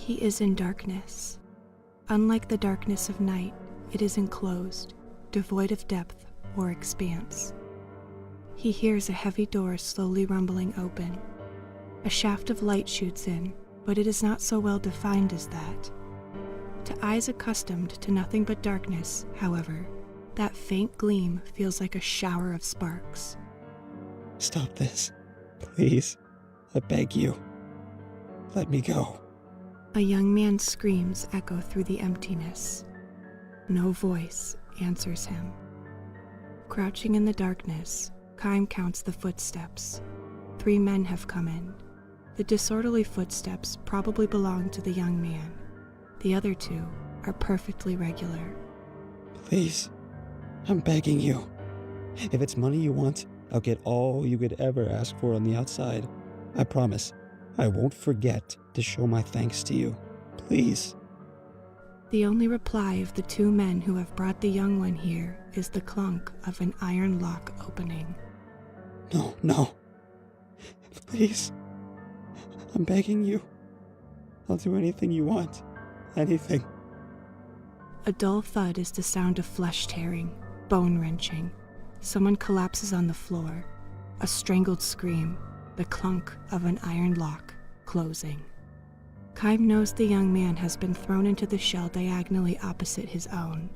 He is in darkness. Unlike the darkness of night, it is enclosed, devoid of depth or expanse. He hears a heavy door slowly rumbling open. A shaft of light shoots in, but it is not so well defined as that. To eyes accustomed to nothing but darkness, however, that faint gleam feels like a shower of sparks. Stop this. Please. I beg you. Let me go. A young man's screams echo through the emptiness. No voice answers him. Crouching in the darkness, Kaim counts the footsteps. 3 men have come in. The disorderly footsteps probably belong to the young man. The other 2 are perfectly regular. Please. I'm begging you. If it's money you want, I'll get all you could ever ask for on the outside. I promise. I won't forget to show my thanks to you. Please. The only reply of the 2 men who have brought the young one here is the clunk of an iron lock opening. No. Please. I'm begging you. I'll do anything you want. Anything. A dull thud is the sound of flesh tearing, bone wrenching. Someone collapses on the floor. A strangled scream, the clunk of an iron lock closing. Kaim knows the young man has been thrown into the shell diagonally opposite his own.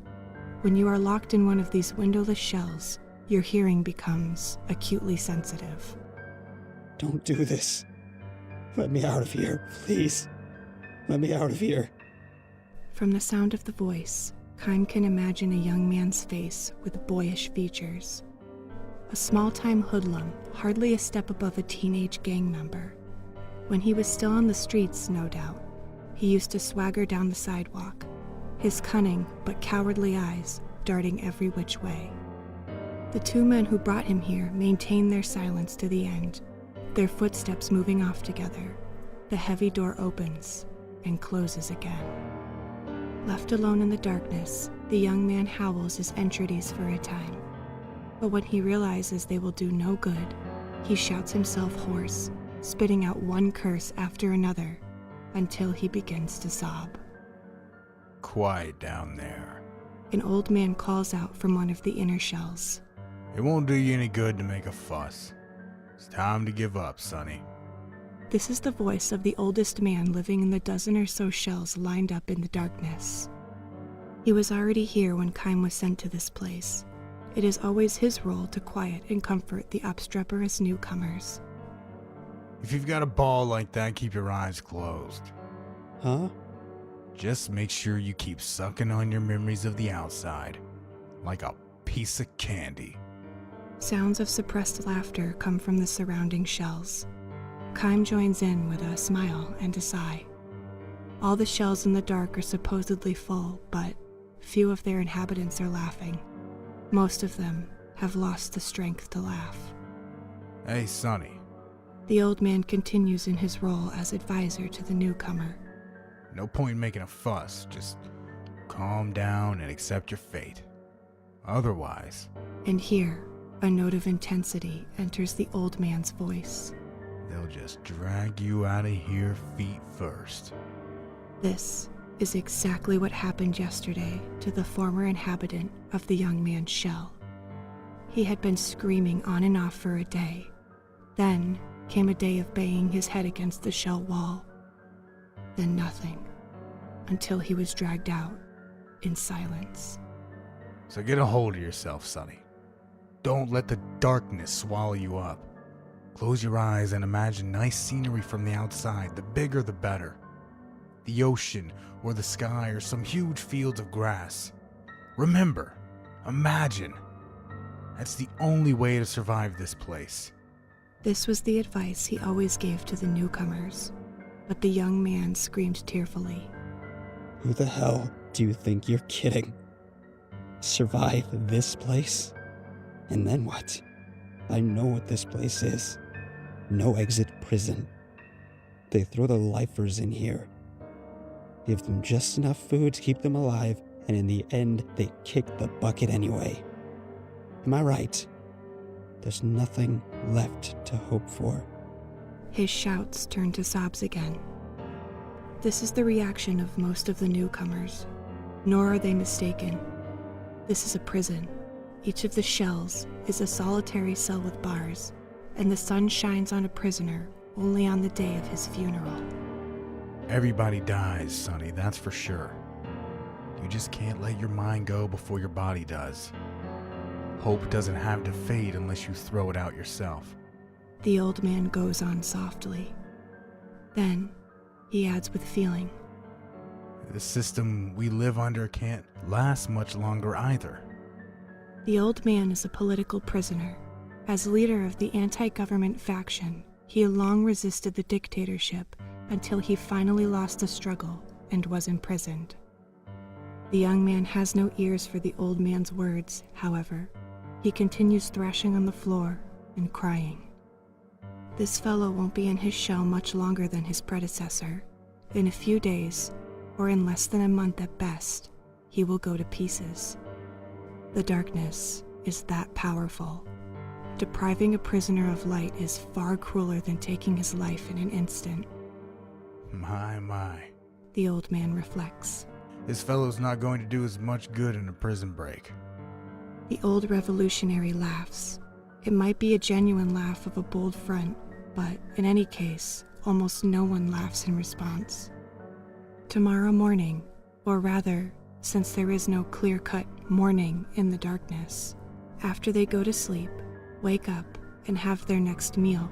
When you are locked in one of these windowless shells, your hearing becomes acutely sensitive. Don't do this. Let me out of here, please. Let me out of here. From the sound of the voice, Kaim can imagine a young man's face with boyish features. A small-time hoodlum, hardly a step above a teenage gang member. When he was still on the streets, no doubt, he used to swagger down the sidewalk, his cunning but cowardly eyes darting every which way. The 2 men who brought him here maintained their silence to the end, their footsteps moving off together. The heavy door opens and closes again. Left alone in the darkness, the young man howls his entreaties for a time. But when he realizes they will do no good, he shouts himself hoarse, spitting out one curse after another until he begins to sob. Quiet down there. An old man calls out from one of the inner shells. It won't do you any good to make a fuss. It's time to give up, Sonny. This is the voice of the oldest man living in the dozen or so shells lined up in the darkness. He was already here when Kaim was sent to this place. It is always his role to quiet and comfort the obstreperous newcomers. If you've got a ball like that, keep your eyes closed. Huh? Just make sure you keep sucking on your memories of the outside, like a piece of candy. Sounds of suppressed laughter come from the surrounding shells. Kaim joins in with a smile and a sigh. All the shells in the dark are supposedly full, but few of their inhabitants are laughing. Most of them have lost the strength to laugh. Hey, Sonny. The old man continues in his role as advisor to the newcomer. No point in making a fuss. Just calm down and accept your fate. Otherwise... And here, a note of intensity enters the old man's voice. They'll just drag you out of here feet first. This is exactly what happened yesterday to the former inhabitant of the young man's shell. He had been screaming on and off for a day. Then came a day of banging his head against the shell wall. Then nothing, until he was dragged out in silence. So get a hold of yourself, Sonny. Don't let the darkness swallow you up. Close your eyes and imagine nice scenery from the outside, the bigger the better. The ocean or the sky or some huge fields of grass. Remember, imagine. That's the only way to survive this place. This was the advice he always gave to the newcomers, but the young man screamed tearfully. Who the hell do you think you're kidding? Survive this place? And then what? I know what this place is. No exit prison. They throw the lifers in here. Give them just enough food to keep them alive, and in the end, they kick the bucket anyway. Am I right? There's nothing left to hope for. His shouts turned to sobs again. This is the reaction of most of the newcomers, nor are they mistaken. This is a prison. Each of the shells is a solitary cell with bars, and the sun shines on a prisoner only on the day of his funeral. Everybody dies, Sonny, that's for sure. You just can't let your mind go before your body does. Hope doesn't have to fade unless you throw it out yourself. The old man goes on softly. Then, he adds with feeling. The system we live under can't last much longer either. The old man is a political prisoner. As leader of the anti-government faction, he long resisted the dictatorship until he finally lost the struggle and was imprisoned. The young man has no ears for the old man's words, however. He continues thrashing on the floor and crying. This fellow won't be in his shell much longer than his predecessor. In a few days, or in less than a month at best, he will go to pieces. The darkness is that powerful. Depriving a prisoner of light is far crueler than taking his life in an instant. My. The old man reflects. This fellow's not going to do as much good in a prison break. The old revolutionary laughs. It might be a genuine laugh of a bold front, but in any case, almost no one laughs in response. Tomorrow morning, or rather, since there is no clear-cut morning in the darkness, after they go to sleep, wake up, and have their next meal,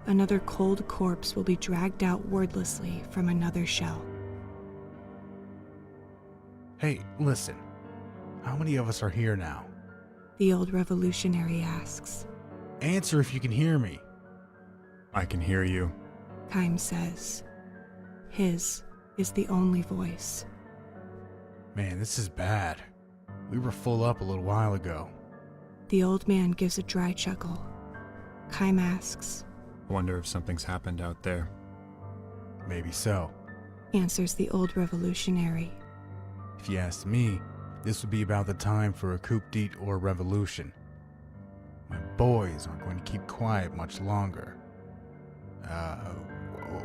another cold corpse will be dragged out wordlessly from another shell. Hey, listen. How many of us are here now? The old revolutionary asks. Answer if you can hear me. I can hear you. Kaim says. His is the only voice. Man, this is bad. We were full up a little while ago. The old man gives a dry chuckle. Kaim asks. I wonder if something's happened out there. Maybe so. Answers the old revolutionary. If you ask me, this would be about the time for a coup d'etat or revolution. My boys aren't going to keep quiet much longer.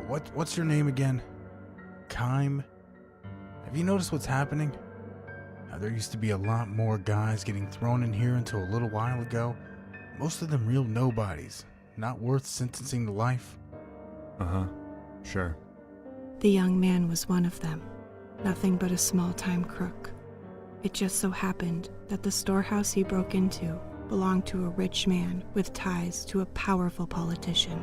What's your name again? Kaim? Have you noticed what's happening? There used to be a lot more guys getting thrown in here until a little while ago. Most of them real nobodies, not worth sentencing to life. Uh-huh, sure. The young man was one of them, nothing but a small-time crook. It just so happened that the storehouse he broke into belonged to a rich man with ties to a powerful politician.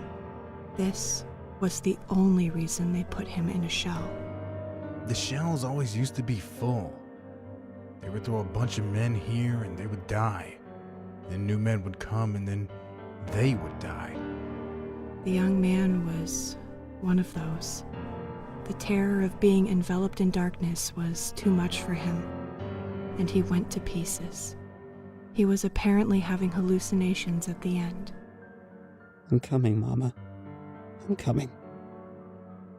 This was the only reason they put him in a shell. The shells always used to be full. They would throw a bunch of men here and they would die. Then new men would come and then they would die. The young man was one of those. The terror of being enveloped in darkness was too much for him, and he went to pieces. He was apparently having hallucinations at the end. I'm coming, Mama. I'm coming.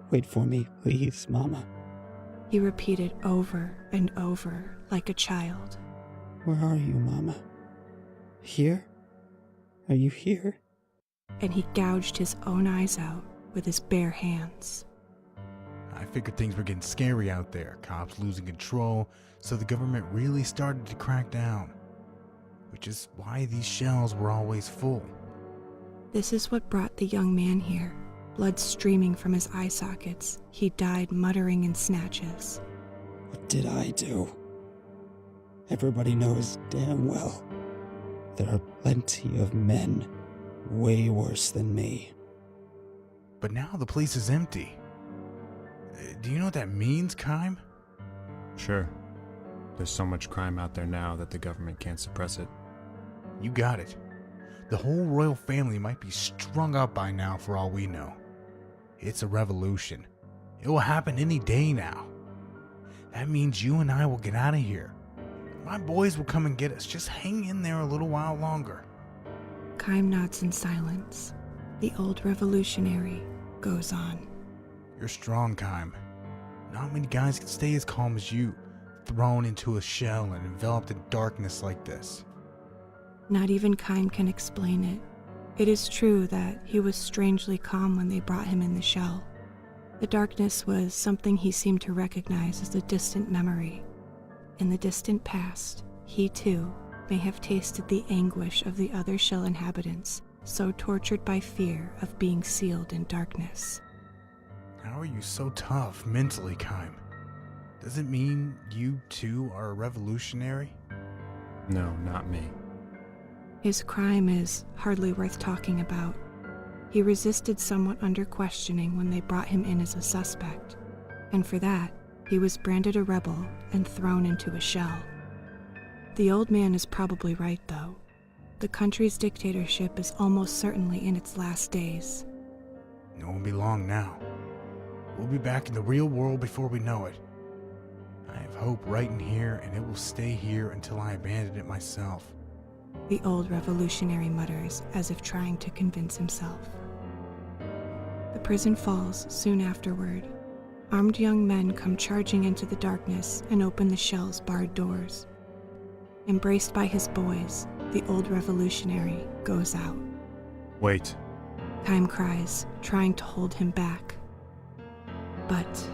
Wait for me, please, Mama. He repeated over and over like a child. Where are you, Mama? Here? Are you here? And he gouged his own eyes out with his bare hands. I figured things were getting scary out there, cops losing control, so the government really started to crack down. Which is why these shells were always full. This is what brought the young man here. Blood streaming from his eye sockets, he died muttering in snatches. What did I do? Everybody knows damn well there are plenty of men way worse than me. But now the place is empty. Do you know what that means, Kaim? Sure. There's so much crime out there now that the government can't suppress it. You got it. The whole royal family might be strung up by now for all we know. It's a revolution. It will happen any day now. That means you and I will get out of here. My boys will come and get us. Just hang in there a little while longer. Kaim nods in silence. The old revolutionary goes on. You're strong, Kaim. Not many guys can stay as calm as you, thrown into a shell and enveloped in darkness like this. Not even Kaim can explain it. It is true that he was strangely calm when they brought him in the shell. The darkness was something he seemed to recognize as a distant memory. In the distant past, he too may have tasted the anguish of the other shell inhabitants, so tortured by fear of being sealed in darkness. How are you so tough mentally, Kaim? Does it mean you too are a revolutionary? No, not me. His crime is hardly worth talking about. He resisted somewhat under questioning when they brought him in as a suspect, and for that, he was branded a rebel and thrown into a shell. The old man is probably right, though. The country's dictatorship is almost certainly in its last days. It won't be long now. We'll be back in the real world before we know it. I have hope right in here, and it will stay here until I abandon it myself. The old revolutionary mutters as if trying to convince himself. The prison falls soon afterward. Armed young men come charging into the darkness and open the shell's barred doors. Embraced by his boys, the old revolutionary goes out. Wait. Kaim cries, trying to hold him back. But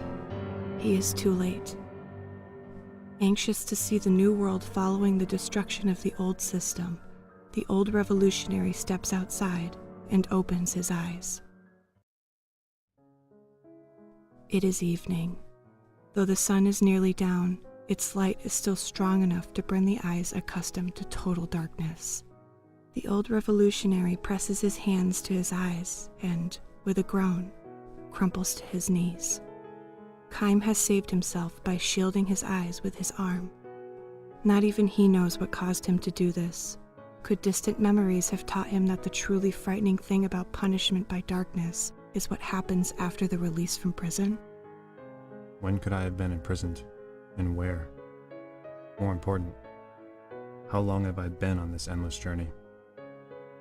he is too late. Anxious to see the new world following the destruction of the old system, the old revolutionary steps outside and opens his eyes. It is evening. Though the sun is nearly down, its light is still strong enough to bring the eyes accustomed to total darkness. The old revolutionary presses his hands to his eyes and, with a groan, crumples to his knees. Kaim has saved himself by shielding his eyes with his arm. Not even he knows what caused him to do this. Could distant memories have taught him that the truly frightening thing about punishment by darkness is what happens after the release from prison? When could I have been imprisoned? And where? More important, how long have I been on this endless journey?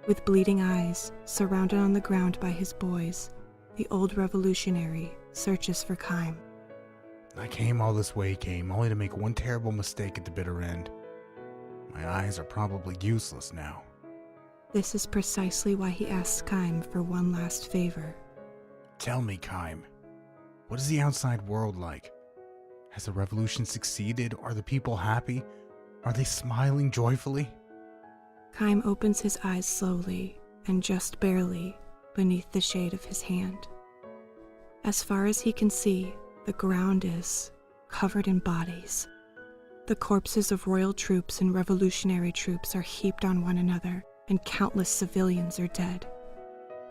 With bleeding eyes, surrounded on the ground by his boys, the old revolutionary searches for Kaim. I came all this way, only to make one terrible mistake at the bitter end. My eyes are probably useless now. This is precisely why he asks Kaim for one last favor. Tell me, Kaim, what is the outside world like? Has the revolution succeeded? Are the people happy? Are they smiling joyfully? Kaim opens his eyes slowly and just barely beneath the shade of his hand. As far as he can see, the ground is covered in bodies. The corpses of royal troops and revolutionary troops are heaped on one another, and countless civilians are dead.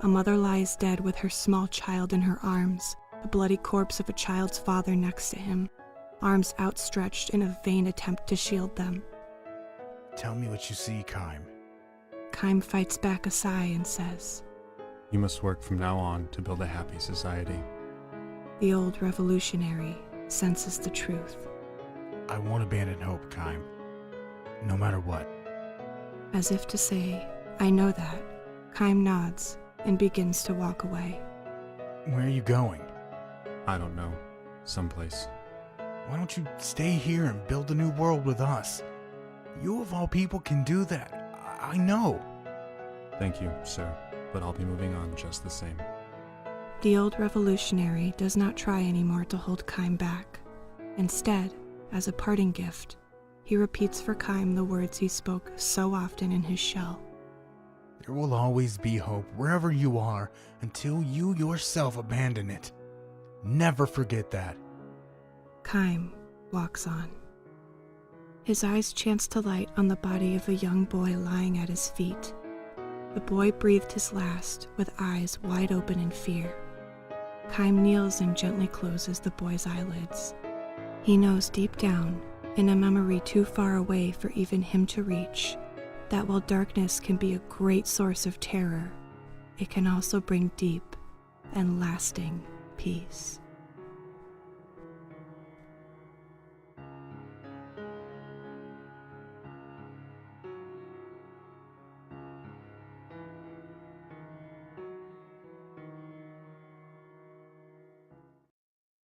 A mother lies dead with her small child in her arms, the bloody corpse of a child's father next to him, arms outstretched in a vain attempt to shield them. Tell me what you see, Kaim. Kaim fights back a sigh and says, You must work from now on to build a happy society. The old revolutionary senses the truth. I won't abandon hope, Kaim. No matter what. As if to say, I know that, Kaim nods and begins to walk away. Where are you going? I don't know. Someplace. Why don't you stay here and build a new world with us? You of all people can do that. I know. Thank you, sir, but I'll be moving on just the same. The old revolutionary does not try anymore to hold Kaim back. Instead, as a parting gift, he repeats for Kaim the words he spoke so often in his shell. There will always be hope wherever you are until you yourself abandon it. Never forget that. Kaim walks on. His eyes chance to light on the body of a young boy lying at his feet. The boy breathed his last with eyes wide open in fear. Kaim kneels and gently closes the boy's eyelids. He knows deep down, in a memory too far away for even him to reach, that while darkness can be a great source of terror, it can also bring deep and lasting peace.